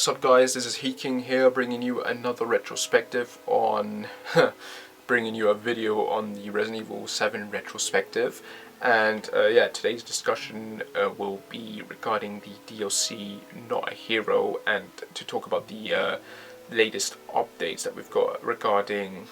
Sup guys, this is Heking here, bringing you another retrospective on bringing you a video on the Resident Evil 7 retrospective. And yeah, today's discussion will be regarding the DLC Not a Hero, and to talk about the latest updates that we've got regarding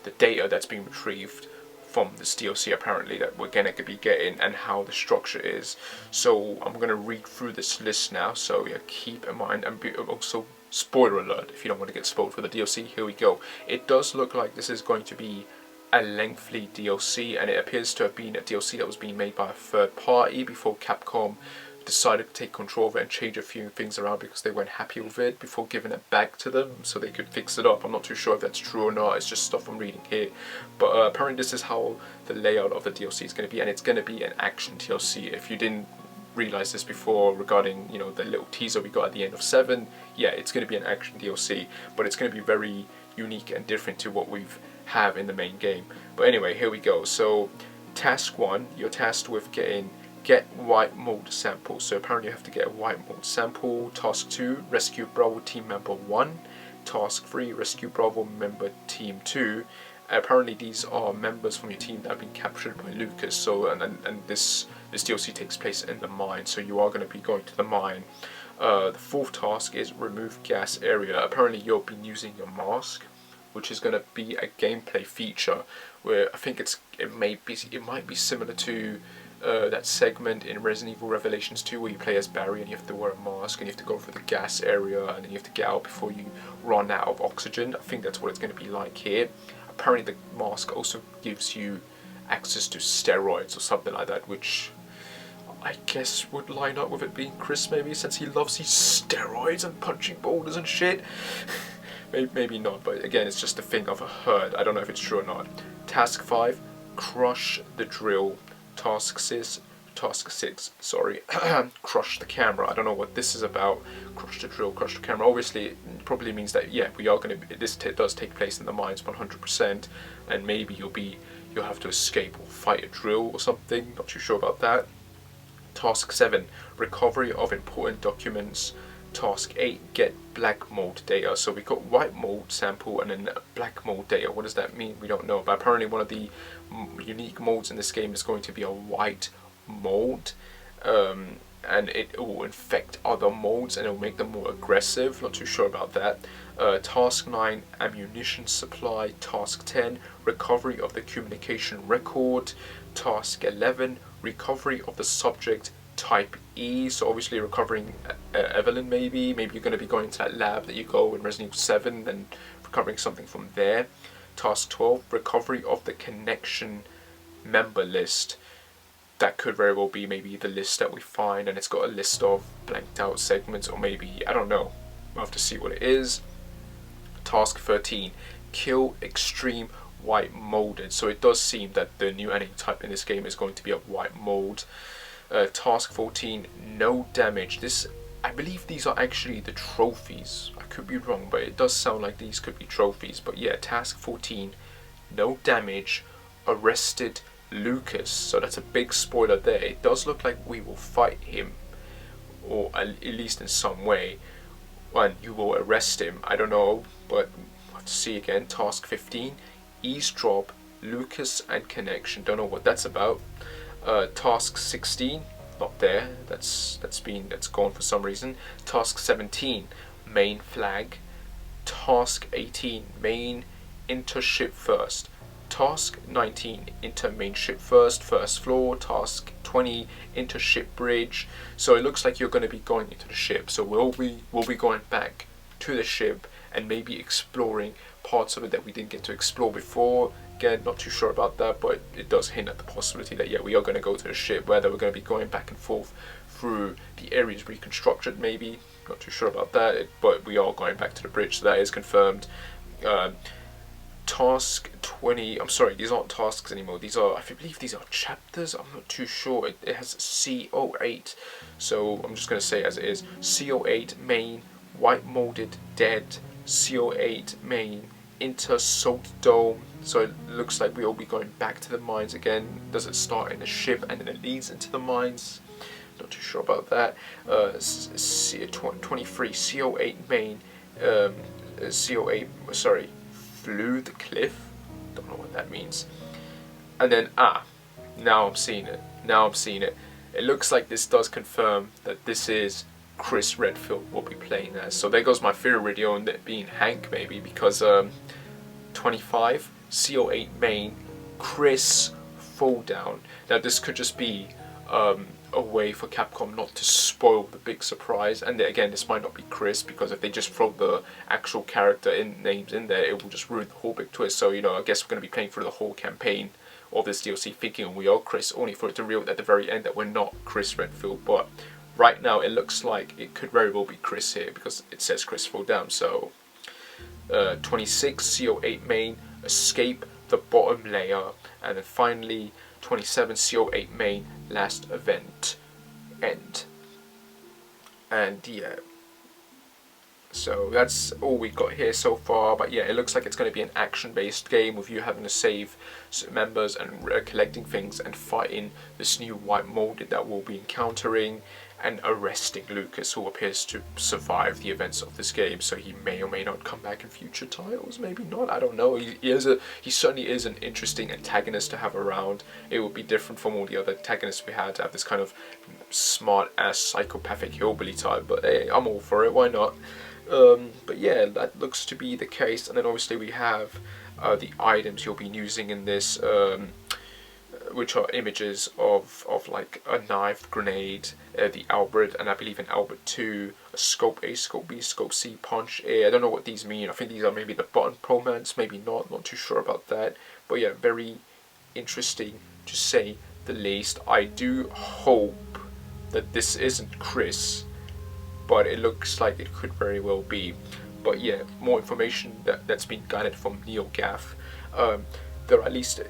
the data that's been retrieved from this DLC apparently that we're gonna be getting, and how the structure is. So I'm gonna read through this list now, so yeah, keep in mind, and also spoiler alert if you don't want to get spoiled for the DLC. Here we go. It does look like this is going to be a lengthy DLC, and it appears to have been a DLC that was being made by a third party before Capcom decided to take control of it and change a few things around because they weren't happy with it before giving it back to them so they could fix it up. I'm not too sure if that's true or not, it's just stuff I'm reading here. But apparently this is how the layout of the DLC is going to be, and it's going to be an action DLC. If you didn't realize this before regarding, you know, the little teaser we got at the end of 7, yeah, it's going to be an action DLC, but it's going to be very unique and different to what we've have in the main game. But anyway, here we go. So task 1, you're tasked with get white mold sample. So apparently you have to get a white mold sample. Task 2, rescue Bravo team member 1. Task 3, rescue Bravo member team 2. Apparently these are members from your team that have been captured by Lucas. So and this DLC takes place in the mine, so you are going to be going to the mine. The fourth task is remove gas area. Apparently you'll be using your mask, which is going to be a gameplay feature where I think it might be similar to that segment in Resident Evil Revelations 2 where you play as Barry and you have to wear a mask and you have to go through the gas area and then you have to get out before you run out of oxygen. I think that's what it's going to be like here. Apparently the mask also gives you access to steroids or something like that, which I guess would line up with it being Chris maybe, since he loves these steroids and punching boulders and shit. Maybe not, but again, it's just a thing I've heard. I don't know if it's true or not. Task 5, crush the drill. Task 6, sorry, crush the camera. I don't know what this is about. Crush the drill, crush the camera. Obviously, it probably means that, yeah, we are going to. This does take place in the mines 100%, and maybe you'll have to escape or fight a drill or something. Not too sure about that. Task 7, recovery of important documents. Task 8, get black mold data. So we got white mold sample and then black mold data. What does that mean? We don't know, but apparently one of the unique molds in this game is going to be a white mold, and it will infect other molds and it will make them more aggressive. Not too sure about that. Task 9, ammunition supply. Task 10, recovery of the communication record. Task 11, recovery of the subject type E, so obviously recovering Evelyn. Maybe you're going to be going to that lab that you go in Resident Evil 7 and recovering something from there. Task 12, recovery of the connection member list. That could very well be maybe the list that we find, and it's got a list of blanked out segments, or maybe, I don't know, we'll have to see what it is. Task 13, kill extreme white molded. So it does seem that the new enemy type in this game is going to be a white mold. Task 14, no damage. This, I believe these are actually the trophies. I could be wrong, but it does sound like these could be trophies. But yeah, task 14, no damage, arrested Lucas. So that's a big spoiler there. It does look like we will fight him, or at least in some way, and you will arrest him. I don't know, but we'll have to see again. Task 15, eavesdrop Lucas and connection. Don't know what that's about. Task 16, not there. That's gone for some reason. Task 17, main flag. Task 18, main enter ship first. Task 19, enter main ship first floor. Task 20, enter ship bridge. So it looks like you're going to be going into the ship. So we'll be going back to the ship and maybe exploring parts of it that we didn't get to explore before. Again, not too sure about that, but it does hint at the possibility that, yeah, we are going to go to the ship, whether we're going to be going back and forth through the areas reconstructed, maybe. Not too sure about that, but we are going back to the bridge, so that is confirmed. Task 20, I'm sorry, these aren't tasks anymore. These are, I believe these are chapters. I'm not too sure. It has CO8, so I'm just going to say it as it is. CO8 main, white molded dead. CO8 main, enter salt dome. So it looks like we will be going back to the mines again. Does it start in the ship and then it leads into the mines? not too sure about that. 23 CO8 main, CO8, sorry, flew the cliff. Don't know what that means. And then now I'm seeing it. Now I'm seeing it. It looks like this does confirm that this is Chris Redfield will be playing as. So there goes my theory video on it being Hank maybe, because 25 CO8 main Chris fall down. Now this could just be a way for Capcom not to spoil the big surprise, and again this might not be Chris, because if they just throw the actual character names in there, it will just ruin the whole big twist. So, you know, I guess we're going to be playing through the whole campaign of this DLC thinking we are Chris, only for it to reveal at the very end that we're not Chris Redfield. But right now it looks like it could very well be Chris here, because it says Chris fall down. So 26 CO8 main, escape the bottom layer, and then finally 27 CO8 main, last event, end. And yeah, so that's all we got here so far. But yeah, it looks like it's going to be an action-based game with you having to save members and collecting things and fighting this new white molded that we'll be encountering, and arresting Lucas, who appears to survive the events of this game. So he may or may not come back in future titles, maybe not, I don't know. He certainly is an interesting antagonist to have around. It would be different from all the other antagonists we had to have this kind of smart ass psychopathic hillbilly type, but hey, I'm all for it, why not? But yeah, that looks to be the case. And then obviously we have the items you'll be using in this, which are images of like a knife, grenade, the Albert, and I believe an Albert 2, a scope A, scope B, scope C, punch A. I don't know what these mean. I think these are maybe the button promans, maybe not too sure about that. But yeah, very interesting to say the least. I do hope that this isn't Chris, but it looks like it could very well be. But yeah, more information that's been gathered from NeoGAF. There are at least,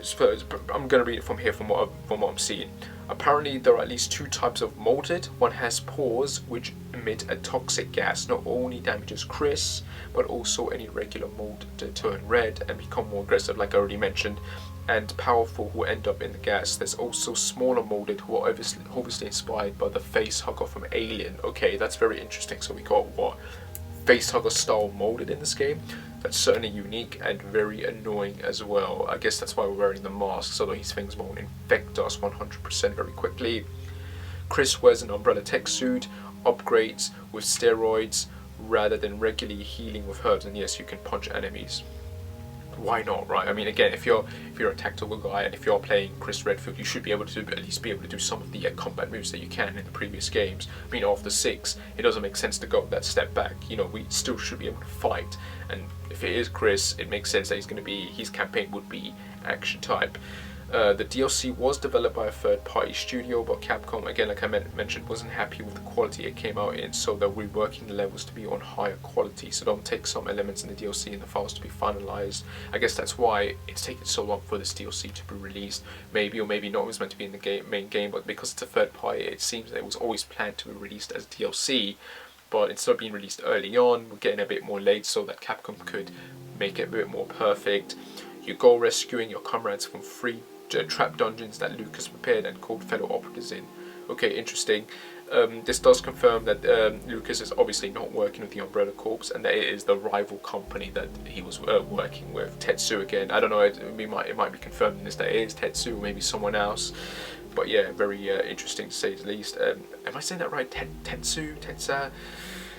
I'm going to read it from here from what I'm seeing. Apparently there are at least two types of molded. One has pores which emit a toxic gas, not only damages Chris, but also any regular mold to turn red and become more aggressive, like I already mentioned, and powerful, who end up in the gas. There's also smaller molded who are obviously inspired by the face hugger from Alien. Okay, that's very interesting. So we got what? Face hugger style molded in this game. That's certainly unique and very annoying as well. I guess that's why we're wearing the mask, so these things won't infect us 100% very quickly. Chris wears an umbrella tech suit, upgrades with steroids rather than regularly healing with herbs, and yes, you can punch enemies. Why not, right? I mean, again, if you're a tactical guy and if you're playing Chris Redfield, you should be able to at least be able to do some of the combat moves that you can in the previous games. I mean, after 6, it doesn't make sense to go that step back. You know, we still should be able to fight, and if it is Chris, it makes sense that his campaign would be action type. The DLC was developed by a third-party studio, but Capcom, again, like I mentioned, wasn't happy with the quality it came out in, so they're reworking the levels to be on higher quality, so don't take some elements in the DLC and the files to be finalized. I guess that's why it's taken so long for this DLC to be released. Maybe or maybe not, it was meant to be in the main game, but because it's a third party, it seems that it was always planned to be released as DLC, but instead of being released early on, we're getting a bit more late so that Capcom could make it a bit more perfect. You go rescuing your comrades from 3 trap dungeons that Lucas prepared and called fellow operatives in. Okay, interesting. This does confirm that Lucas is obviously not working with the Umbrella Corps, and that it is the rival company that he was working with. Tetsu again. I don't know. It might be confirmed in this that it is Tetsu, or maybe someone else. But yeah, very interesting to say the least. Am I saying that right? Tetsa?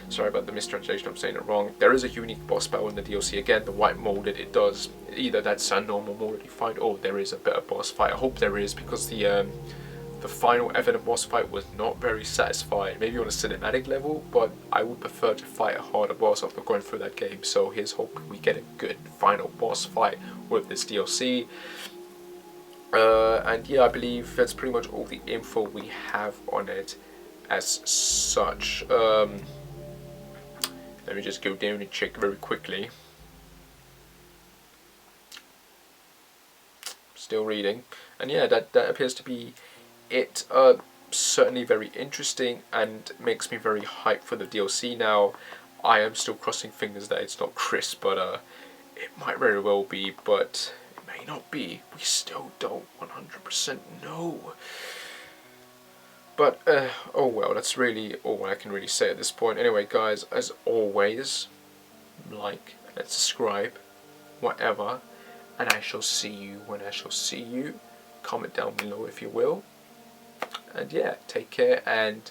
Sorry about the mistranslation, I'm saying it wrong. There is a unique boss battle in the DLC. Again, the white molded, it does, either that's a normal molded you fight, or there is a better boss fight. I hope there is, because the final evident boss fight was not very satisfying. Maybe on a cinematic level, but I would prefer to fight a harder boss after going through that game. So here's hoping we get a good final boss fight with this DLC. And yeah, I believe that's pretty much all the info we have on it as such. Let me just go down and check very quickly. Still reading. And yeah, that appears to be it. Certainly very interesting and makes me very hyped for the DLC now. I am still crossing fingers that it's not Chris, but it might very well be, but it may not be. We still don't 100% know. But, oh well, that's really all I can really say at this point. Anyway, guys, as always, like and subscribe, whatever, and I shall see you when I shall see you. Comment down below if you will. And yeah, take care and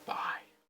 bye.